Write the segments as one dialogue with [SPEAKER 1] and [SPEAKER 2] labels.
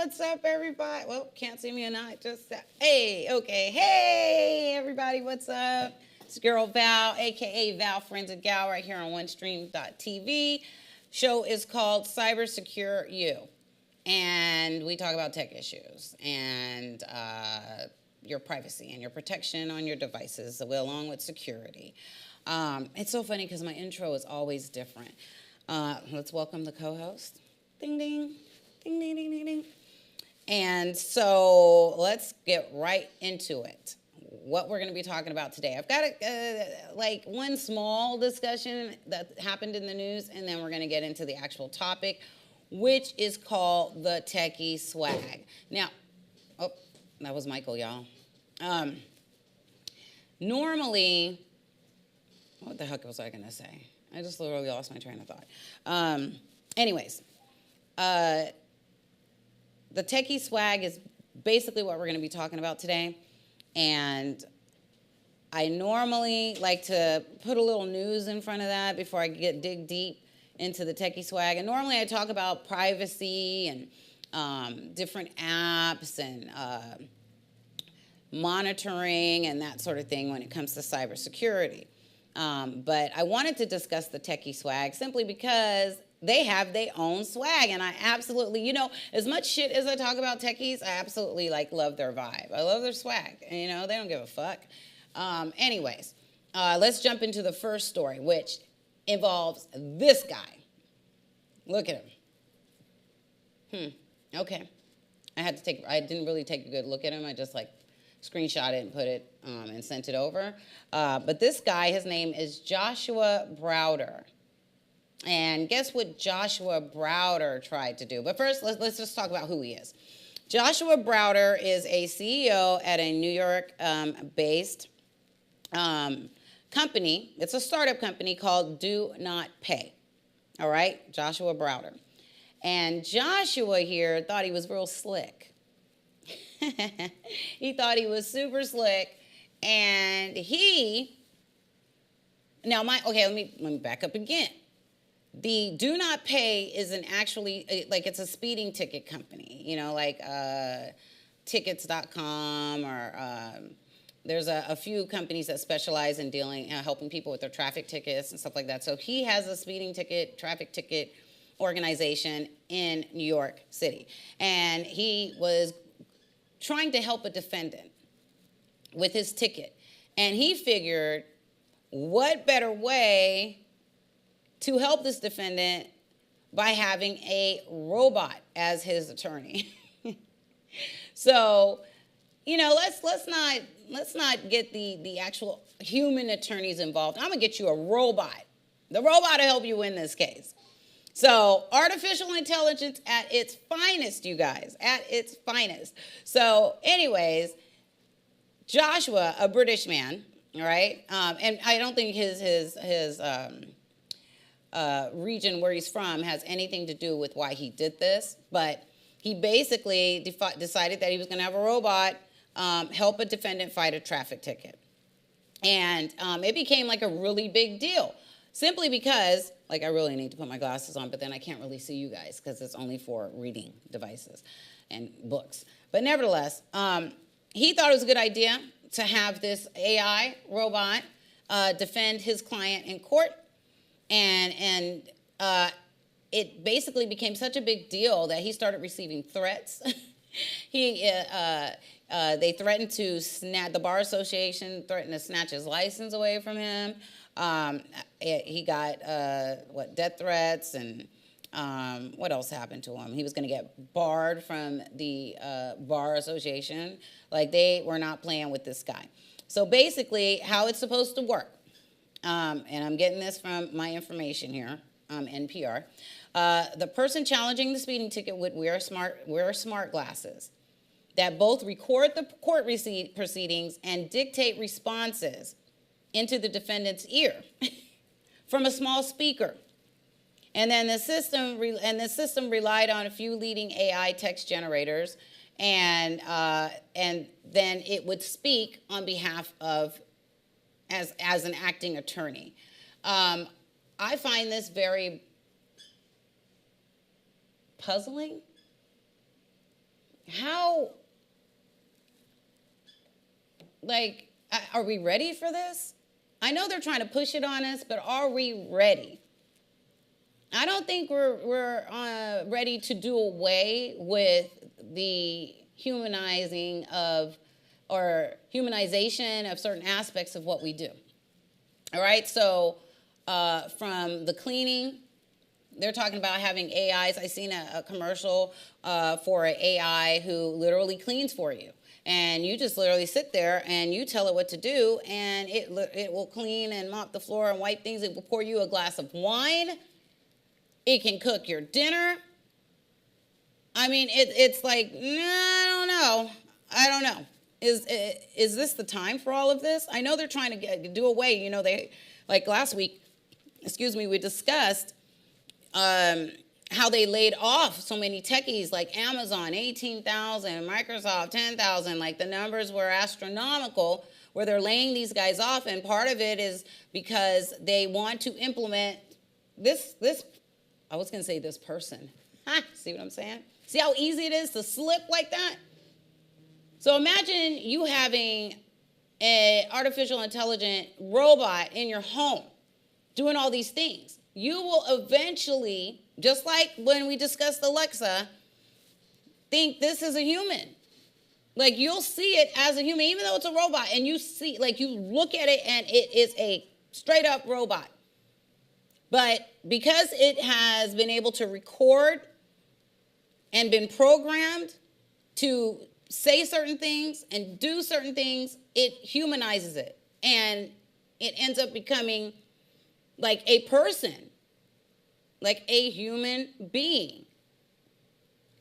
[SPEAKER 1] what's up, everybody? Well, can't see me or not, just hey, okay. Hey, everybody, what's up? It's girl Val, a.k.a. Val Forensic Gal, right here on OneStream.tv. Show is called Cyber Secure You. And we talk about tech issues and your privacy and your protection on your devices, along with security. It's so funny because my intro is always different. Let's welcome the co-host. Ding, ding, ding, ding, ding, ding, ding. And so let's get right into it. What we're going to be talking about today. I've got like one small discussion that happened in the news, and then we're going to get into the actual topic, which is called the Techy swag. Now, oh, that was Michael, y'all. Normally, what the heck was I going to say? I just literally lost my train of thought. Anyways, the Techy swag is basically what we're going to be talking about today. And I normally like to put a little news in front of that before I dig deep into the Techy swag. And normally I talk about privacy and different apps and monitoring and that sort of thing when it comes to cybersecurity. But I wanted to discuss the Techy swag simply because they have their own swag, and I absolutely, you know, as much shit as I talk about techies, I absolutely love their vibe. I love their swag, and, you know, they don't give a fuck. Anyways, let's jump into the first story, which involves this guy. Look at him. Okay. I didn't really take a good look at him. I just screenshot it and put it and sent it over. But this guy, his name is Joshua Browder. And guess what Joshua Browder tried to do? But first, let's just talk about who he is. Joshua Browder is a CEO at a New York-based company. It's a startup company called Do Not Pay. All right? Joshua Browder. And Joshua here thought he was real slick. He thought he was super slick. And let me back up again. The Do Not Pay isn't actually, it's a speeding ticket company, you know, tickets.com or there's a few companies that specialize in helping people with their traffic tickets and stuff like that. So he has a traffic ticket organization in New York City. And he was trying to help a defendant with his ticket. And he figured, what better way to help this defendant by having a robot as his attorney. So, you know, let's not get the actual human attorneys involved. I'm gonna get you a robot. The robot will help you win this case. So, artificial intelligence at its finest, you guys, at its finest. So, anyways, Joshua, a British man, all right, and I don't think his region where he's from has anything to do with why he did this, but he basically decided that he was going to have a robot help a defendant fight a traffic ticket. And it became a really big deal, simply because, I really need to put my glasses on, but then I can't really see you guys because it's only for reading devices and books. But nevertheless, he thought it was a good idea to have this AI robot defend his client in court. And it basically became such a big deal that he started receiving threats. They threatened to the Bar Association threatened to snatch his license away from him. He got, death threats, and what else happened to him? He was going to get barred from the Bar Association. They were not playing with this guy. So basically, how it's supposed to work, and I'm getting this from my information here, NPR. The person challenging the speeding ticket would wear smart glasses that both record the court proceedings and dictate responses into the defendant's ear from a small speaker. And then the system relied on a few leading AI text generators, and then it would speak on behalf of as an acting attorney. I find this very, puzzling. how, like, are we ready for this? I know they're trying to push it on us, but are we ready? I don't think we're ready to do away with the humanization of certain aspects of what we do. All right, so from the cleaning, they're talking about having AIs. I seen a commercial for an AI who literally cleans for you. And you just literally sit there and you tell it what to do, and it will clean and mop the floor and wipe things. It will pour you a glass of wine. It can cook your dinner. I mean, it's like, I don't know. Is this the time for all of this? I know they're trying to do away. They, like last week, we discussed how they laid off so many techies, like Amazon, 18,000, Microsoft, 10,000. Like the numbers were astronomical where they're laying these guys off. And part of it is because they want to implement this I was going to say this person. See what I'm saying? See how easy it is to slip like that? So imagine you having an artificial intelligent robot in your home doing all these things. You will eventually, just like when we discussed Alexa, think this is a human. Like you'll see it as a human, even though it's a robot, and you look at it and it is a straight up robot. But because it has been able to record and been programmed to say certain things and do certain things, it humanizes it. And it ends up becoming like a person, like a human being.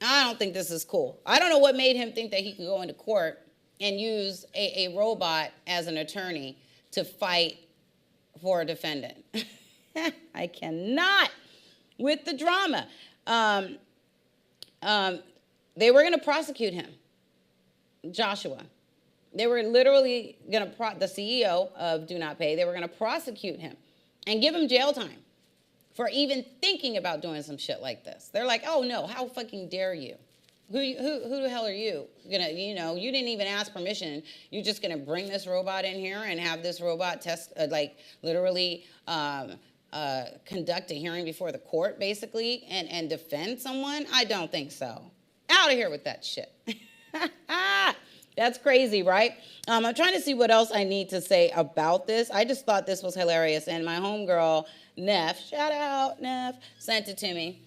[SPEAKER 1] I don't think this is cool. I don't know what made him think that he could go into court and use a robot as an attorney to fight for a defendant. I cannot with the drama. They were going to prosecute him, Joshua. They were literally going to, the CEO of Do Not Pay, they were going to prosecute him and give him jail time for even thinking about doing some shit like this. They're like, oh no, how fucking dare you? Who the hell are you? You didn't even ask permission. You're just gonna bring this robot in here and have this robot test, literally conduct a hearing before the court, basically, and defend someone? I don't think so. Out of here with that shit. That's crazy, right? I'm trying to see what else I need to say about this. I just thought this was hilarious, and my homegirl, Neff, shout out, Neff, sent it to me.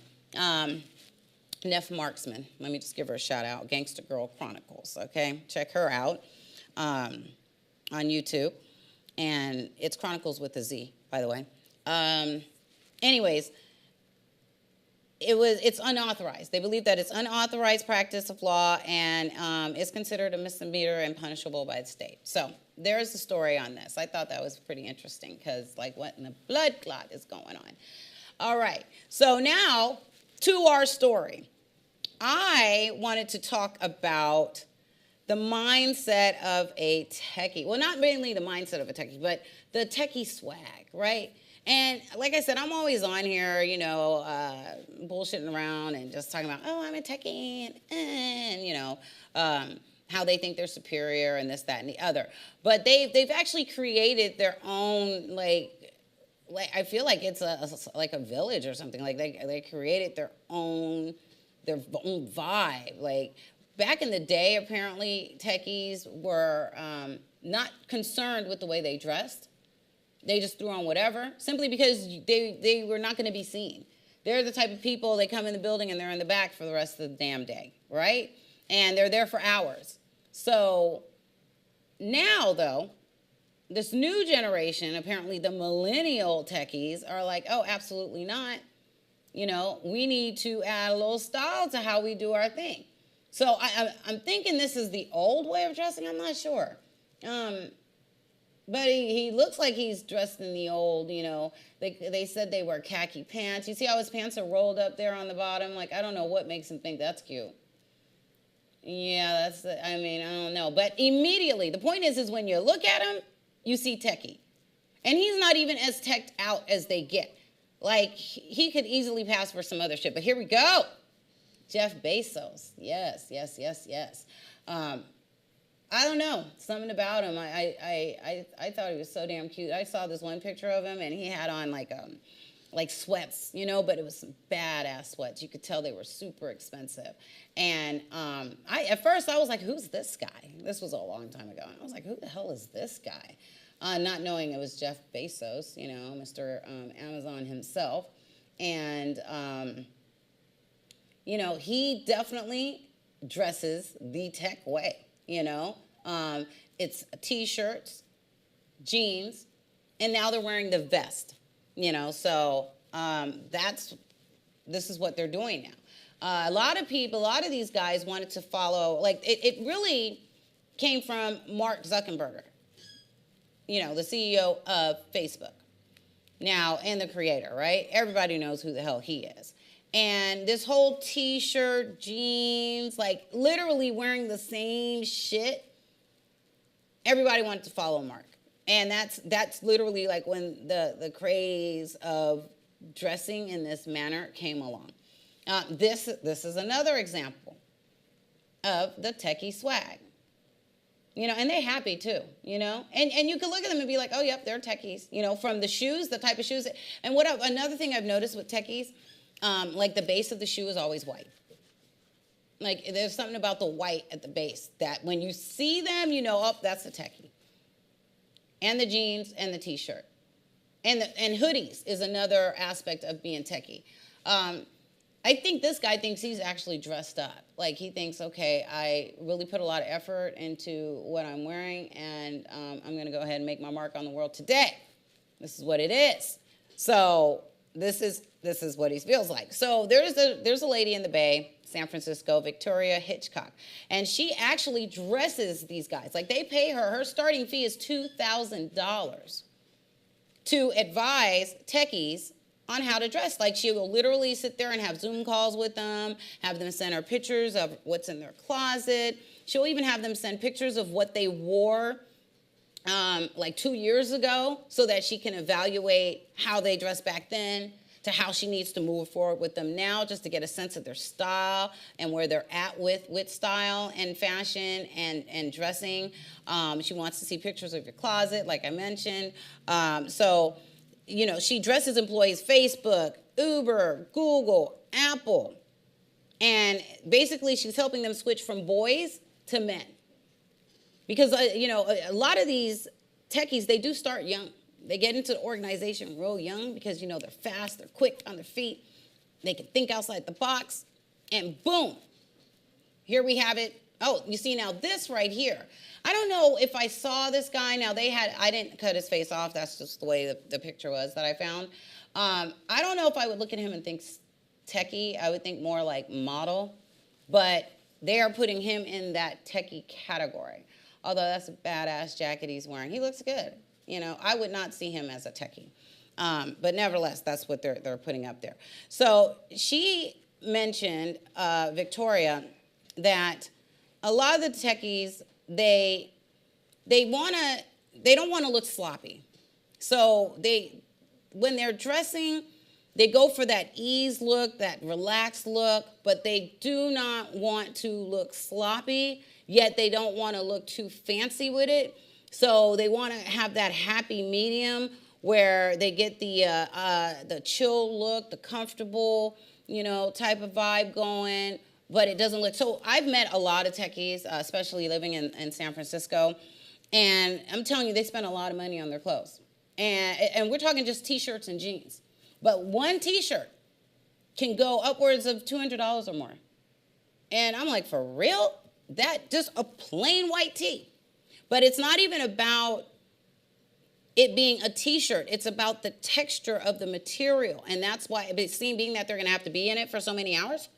[SPEAKER 1] Neff Marksman, let me just give her a shout out, Gangsta Girl Chronicles, okay? Check her out on YouTube, and it's Chronicles with a Z, by the way. Anyways, it's unauthorized. They believe that it's unauthorized practice of law and is considered a misdemeanor and punishable by the state. So there's the story on this. I thought that was pretty interesting because, like, what in the blood clot is going on? All right. So now to our story. I wanted to talk about the mindset of a techie. Well, not mainly the mindset of a techie, but the techie swag, right? And like I said, I'm always on here, bullshitting around and just talking about, oh, I'm a techie, and how they think they're superior and this, that, and the other. But they've actually created their own, like I feel like it's like a village or something. Like they created their own vibe. Like back in the day, apparently techies were not concerned with the way they dressed. They just threw on whatever, simply because they were not going to be seen. They're the type of people, they come in the building and they're in the back for the rest of the damn day, right? And they're there for hours. So now, though, this new generation, apparently the millennial techies, are like, oh, absolutely not. We need to add a little style to how we do our thing. So I'm thinking this is the old way of dressing. I'm not sure. But he looks like he's dressed in the old, they said they wear khaki pants. You see how his pants are rolled up there on the bottom? Like, I don't know what makes him think that's cute. Yeah, I don't know. But immediately, the point is when you look at him, you see techie. And he's not even as teched out as they get. Like, he could easily pass for some other shit. But here we go. Jeff Bezos. Yes, yes, yes, yes. I don't know, something about him. I thought he was so damn cute. I saw this one picture of him, and he had on like sweats, but it was some badass sweats. You could tell they were super expensive. And at first I was like, who's this guy? This was a long time ago. And I was like, who the hell is this guy? Not knowing it was Jeff Bezos, Mr. Amazon himself. And, he definitely dresses the tech way, It's T-shirts, jeans, and now they're wearing the vest. So this is what they're doing now. A lot of these guys wanted to follow, like, it really came from Mark Zuckerberg, the CEO of Facebook now, and the creator, right? Everybody knows who the hell he is. And this whole T-shirt, jeans, like literally wearing the same shit, everybody wanted to follow Mark. And that's literally like when the craze of dressing in this manner came along. This is another example of the techie swag. And they're happy too, And you can look at them and be like, oh, yep, they're techies, from the shoes, the type of shoes. And another thing I've noticed with techies, like the base of the shoe is always white. Like there's something about the white at the base that when you see them, oh, that's a techie. And the jeans and the T-shirt. And hoodies is another aspect of being techie. I think this guy thinks he's actually dressed up. Like he thinks, okay, I really put a lot of effort into what I'm wearing, and I'm going to go ahead and make my mark on the world today. This is what it is. So this is what he feels like. So there's a lady in the Bay, San Francisco, Victoria Hitchcock, and she actually dresses these guys. Like they pay her. Her starting fee is $2,000 to advise techies on how to dress. Like she will literally sit there and have Zoom calls with them, have them send her pictures of what's in their closet. She'll even have them send pictures of what they wore like 2 years ago so that she can evaluate how they dressed back then to how she needs to move forward with them now, just to get a sense of their style and where they're at with style and fashion and dressing. She wants to see pictures of your closet, like I mentioned. She dresses employees Facebook, Uber, Google, Apple. And basically she's helping them switch from boys to men. Because, a lot of these techies, they do start young. They get into the organization real young because, they're fast, they're quick on their feet. They can think outside the box. And boom, here we have it. Oh, you see now this right here. I don't know if I saw this guy. Now I didn't cut his face off. That's just the way the picture was that I found. I don't know if I would look at him and think techie. I would think more like model. But they are putting him in that techie category. Although that's a badass jacket he's wearing. He looks good. I would not see him as a techie. But nevertheless, that's what they're putting up there. So she mentioned, Victoria, that a lot of the techies, they don't want to look sloppy. So when they're dressing, they go for that ease look, that relaxed look, but they do not want to look sloppy, yet they don't want to look too fancy with it. So they want to have that happy medium where they get the chill look, the comfortable, type of vibe going, but it doesn't look. So I've met a lot of techies, especially living in San Francisco, and I'm telling you, they spend a lot of money on their clothes. And we're talking just T-shirts and jeans. But one T-shirt can go upwards of $200 or more. And I'm like, for real? That just a plain white tee. But it's not even about it being a T-shirt. It's about the texture of the material. And that's why, being that they're going to have to be in it for so many hours,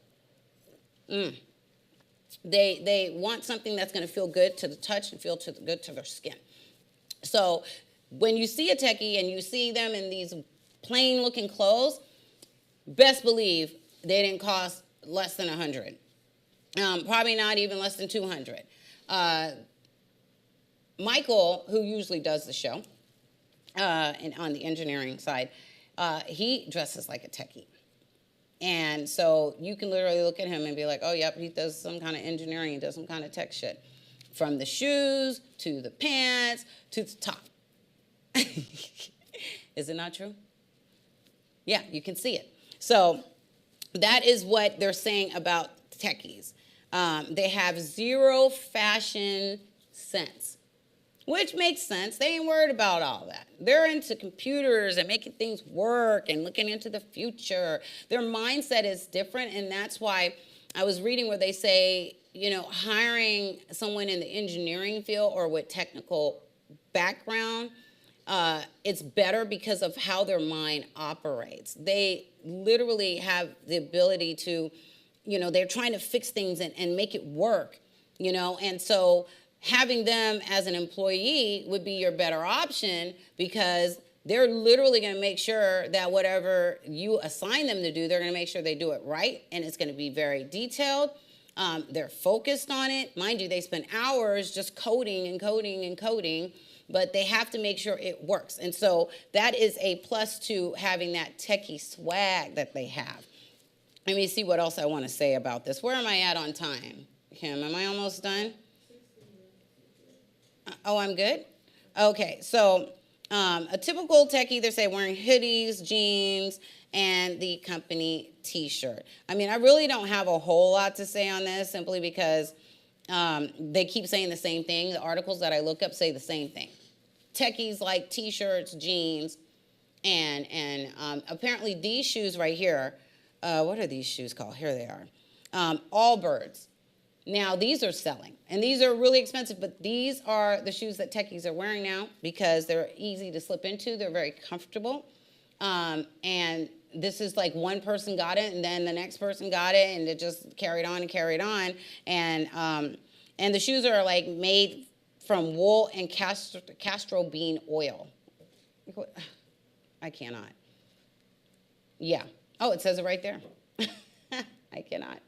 [SPEAKER 1] they want something that's going to feel good to the touch and feel good to their skin. So when you see a techie and you see them in these plain-looking clothes, best believe they didn't cost less than $100. Probably not even less than $200. Michael, who usually does the show and on the engineering side, he dresses like a techie. And so you can literally look at him and be like, oh, yep, he does some kind of engineering, he does some kind of tech shit. From the shoes to the pants to the top. Is it not true? Yeah, you can see it. So that is what they're saying about techies. They have zero fashion sense, which makes sense. They ain't worried about all that. They're into computers and making things work and looking into the future. Their mindset is different, and that's why I was reading where they say, hiring someone in the engineering field or with technical background, it's better because of how their mind operates. They literally have the ability to, they're trying to fix things and make it work, and so having them as an employee would be your better option because they're literally going to make sure that whatever you assign them to do, they're going to make sure they do it right, and it's going to be very detailed. They're focused on it. Mind you, they spend hours just coding and coding and coding, but they have to make sure it works. And so that is a plus to having that techie swag that they have. Let me see what else I want to say about this. Where am I at on time? Kim, am I almost done? Oh, I'm good? Okay, so a typical techie, they say wearing hoodies, jeans, and the company t-shirt. I mean, I really don't have a whole lot to say on this simply because they keep saying the same thing. The articles that I look up say the same thing. Techies like t-shirts, jeans, and apparently these shoes right here, what are these shoes called? Here they are. Allbirds. Now, these are selling, and these are really expensive, but these are the shoes that techies are wearing now because they're easy to slip into. They're very comfortable, and this is like one person got it, and then the next person got it, and it just carried on and carried on, and the shoes are like made from wool and castor bean oil. I cannot. Yeah. Oh, it says it right there. I cannot.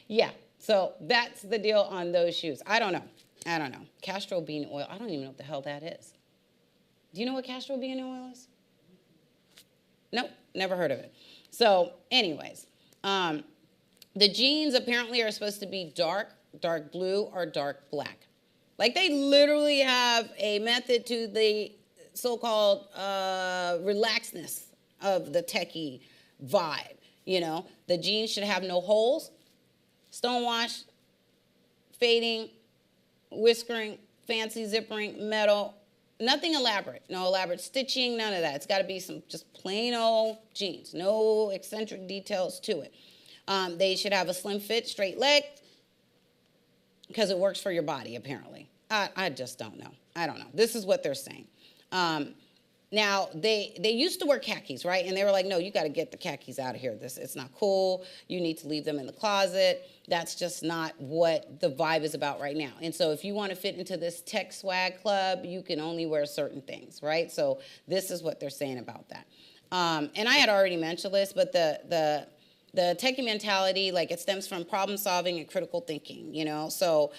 [SPEAKER 1] Yeah. So that's the deal on those shoes. I don't know. Castor bean oil. I don't even know what the hell that is. Do you know what castor bean oil is? Nope, never heard of it. So anyways, the jeans apparently are supposed to be dark blue or dark black. Like they literally have a method to the so-called relaxedness of the techie vibe. The jeans should have no holes. Stonewash, fading, whiskering, fancy zippering, metal, nothing elaborate. No elaborate stitching, none of that. It's got to be some just plain old jeans, no eccentric details to it. They should have a slim fit, straight leg, because it works for your body, apparently. I just don't know. I don't know. This is what they're saying. Now, they used to wear khakis, right? And they were like, no, you got to get the khakis out of here. It's not cool. You need to leave them in the closet. That's just not what the vibe is about right now. And so if you want to fit into this tech swag club, you can only wear certain things, right? So this is what they're saying about that. And I had already mentioned this, but the techie mentality, like it stems from problem solving and critical thinking, So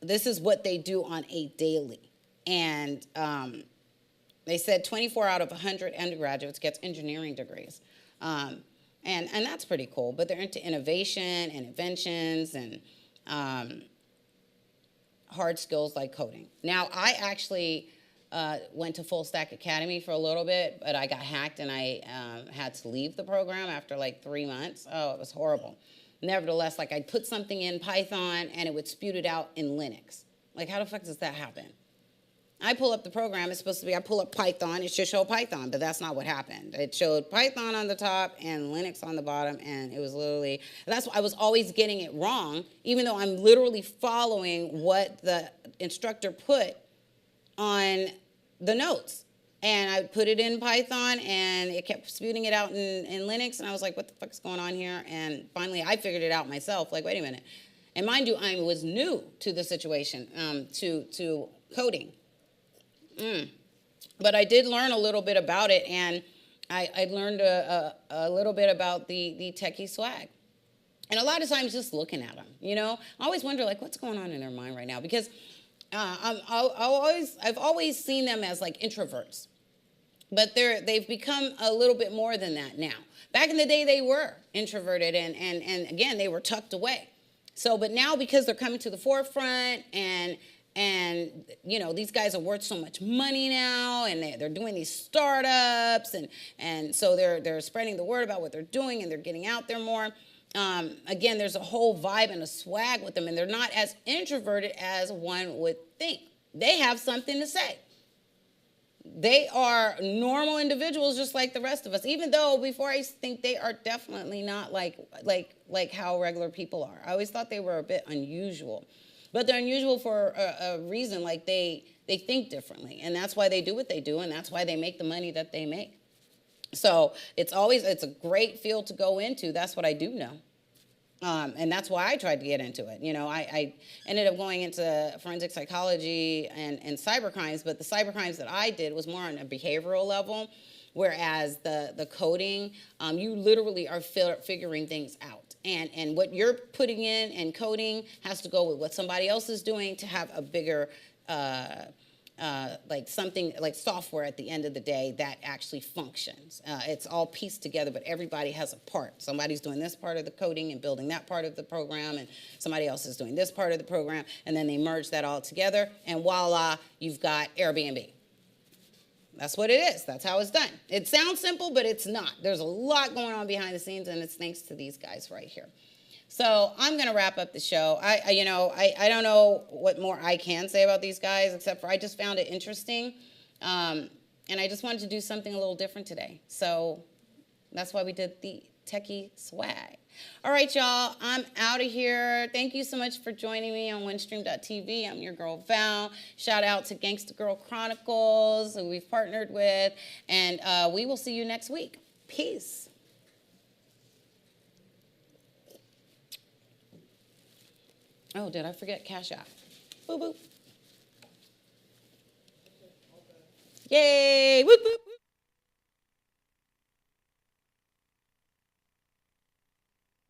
[SPEAKER 1] this is what they do on a daily. And they said 24 out of 100 undergraduates gets engineering degrees. And that's pretty cool. But they're into innovation and inventions and hard skills like coding. Now, I actually went to Full Stack Academy for a little bit, but I got hacked and I had to leave the program after like 3 months. Oh, it was horrible. Nevertheless, like I'd put something in Python and it would spew it out in Linux. Like how the fuck does that happen? I pull up the program, it's supposed to be, I pull up Python, it should show Python, but that's not what happened. It showed Python on the top and Linux on the bottom, and it was literally, that's why I was always getting it wrong, even though I'm literally following what the instructor put on the notes. And I put it in Python, and it kept spewing it out in Linux, and I was like, what the fuck is going on here? And finally, I figured it out myself, like, wait a minute. And mind you, I was new to the situation, to coding. But I did learn a little bit about it, and I learned a little bit about the techie swag. And a lot of times just looking at them, I always wonder, like, what's going on in their mind right now? Because I've always seen them as, like, introverts. but they've become a little bit more than that now. Back in the day, they were introverted, and again, they were tucked away. So, but now because they're coming to the forefront, and these guys are worth so much money now, and they're doing these startups, and so they're spreading the word about what they're doing, and they're getting out there more. Again, there's a whole vibe and a swag with them, and they're not as introverted as one would think. They have something to say. They are normal individuals just like the rest of us, even though before I think they are definitely not like how regular people are. I always thought they were a bit unusual, but they're unusual for a reason. Like they think differently, and that's why they do what they do, and that's why they make the money that they make. So it's a great field to go into. That's what I do know. And that's why I tried to get into it. I ended up going into forensic psychology and cyber crimes, but the cyber crimes that I did was more on a behavioral level, whereas the coding, you literally are figuring things out. And what you're putting in and coding has to go with what somebody else is doing to have a bigger like something like software at the end of the day that actually functions. It's all pieced together, but everybody has a part. Somebody's doing this part of the coding and building that part of the program, and somebody else is doing this part of the program, and then they merge that all together, and voila, you've got Airbnb. That's what it is. That's how it's done. It sounds simple, but it's not. There's a lot going on behind the scenes, and it's thanks to these guys right here. So I'm going to wrap up the show. I don't know what more I can say about these guys, except for I just found it interesting. And I just wanted to do something a little different today. So that's why we did the Techy swag. All right, y'all, I'm out of here. Thank you so much for joining me on Windstream.tv. I'm your girl, Val. Shout out to Gangsta Girl Chronicles, who we've partnered with. And we will see you next week. Peace. Oh, did I forget Cash App? Boop, boop. Yay! Whoop, whoop.